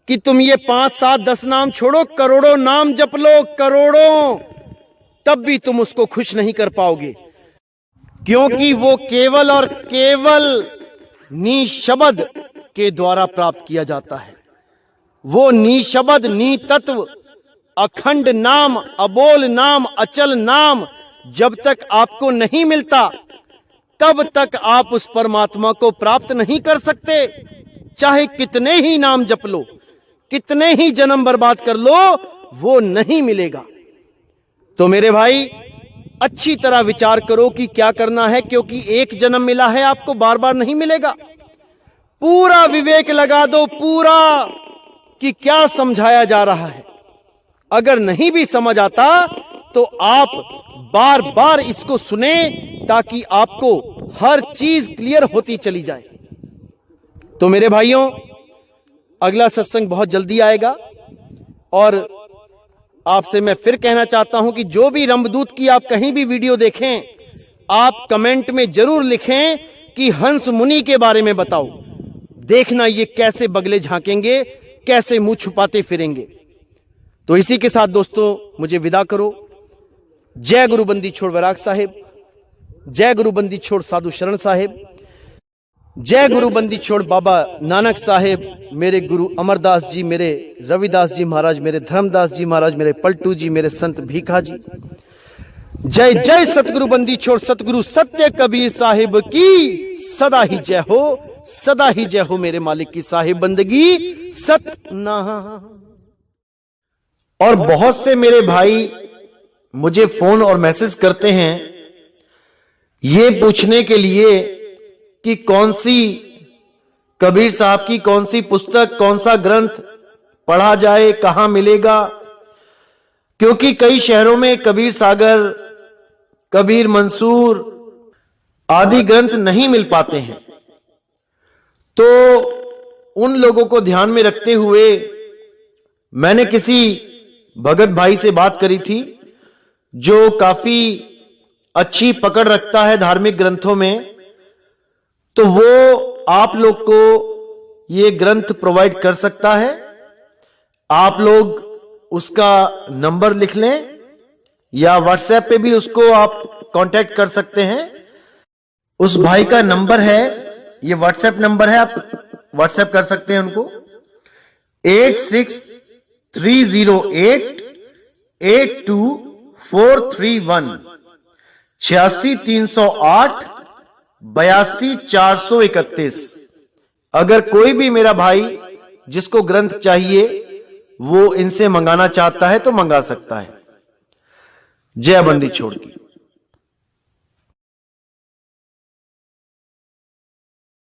कि तुम ये 5, 7, 10 नाम छोड़ो, करोड़ों नाम जप लो, करोड़ों, तब भी तुम उसको खुश नहीं कर पाओगे, क्योंकि वो केवल और केवल निशब्द के द्वारा प्राप्त किया जाता है। वो निशब्द, नितत्व, अखंड नाम, अबोल नाम, अचल नाम जब तक आपको नहीं मिलता तब तक आप उस परमात्मा को प्राप्त नहीं कर सकते। चाहे कितने ही नाम जप लो, कितने ही जन्म बर्बाद कर लो, वो नहीं मिलेगा। तो मेरे भाई अच्छी तरह विचार करो कि क्या करना है, क्योंकि एक जन्म मिला है, आपको बार बार नहीं मिलेगा। पूरा विवेक लगा दो, पूरा, कि क्या समझाया जा रहा है। अगर नहीं भी समझ आता तो आप बार बार इसको सुने ताकि आपको हर चीज क्लियर होती चली जाए। तो मेरे भाइयों, अगला सत्संग बहुत जल्दी आएगा और आपसे मैं फिर कहना चाहता हूं कि जो भी रंभदूत की आप कहीं भी वीडियो देखें, आप कमेंट में जरूर लिखें कि हंस मुनि के बारे में बताओ। देखना ये कैसे बगले झांकेंगे, कैसे मुंह छुपाते फिरेंगे। तो इसी के साथ दोस्तों मुझे विदा करो। जय गुरु बंदी छोड़ वैराग साहिब, जय गुरु बंदी छोड़ साधु शरण साहिब, जय गुरु बंदी छोड़ बाबा नानक साहिब, मेरे गुरु अमरदास जी, मेरे रविदास जी महाराज, मेरे धर्मदास जी महाराज, मेरे पलटू जी, मेरे संत भीखा जी। जय जय सतगुरु बंदी छोड़ सतगुरु सत्य कबीर साहिब की सदा ही जय हो, सदा ही जय हो मेरे मालिक की साहिब बंदगी सतनाम। और बहुत से मेरे भाई मुझे फोन और मैसेज करते हैं ये पूछने के लिए कि कौन सी कबीर साहब की कौन सी पुस्तक, कौन सा ग्रंथ पढ़ा जाए, कहां मिलेगा। क्योंकि कई शहरों में कबीर सागर, कबीर मंसूर आदि ग्रंथ नहीं मिल पाते हैं। तो उन लोगों को ध्यान में रखते हुए मैंने किसी भगत भाई से बात करी थी जो काफी अच्छी पकड़ रखता है धार्मिक ग्रंथों में। तो वो आप लोग को ये ग्रंथ प्रोवाइड कर सकता है। आप लोग उसका नंबर लिख लें या व्हाट्सएप पे भी उसको आप कांटेक्ट कर सकते हैं। उस भाई का नंबर है, ये व्हाट्सएप नंबर है, आप व्हाट्सएप कर सकते हैं उनको 8630882431 863008 82 431। अगर कोई भी मेरा भाई जिसको ग्रंथ चाहिए वो इनसे मंगाना चाहता है तो मंगा सकता है। जय बंदी छोड़ की।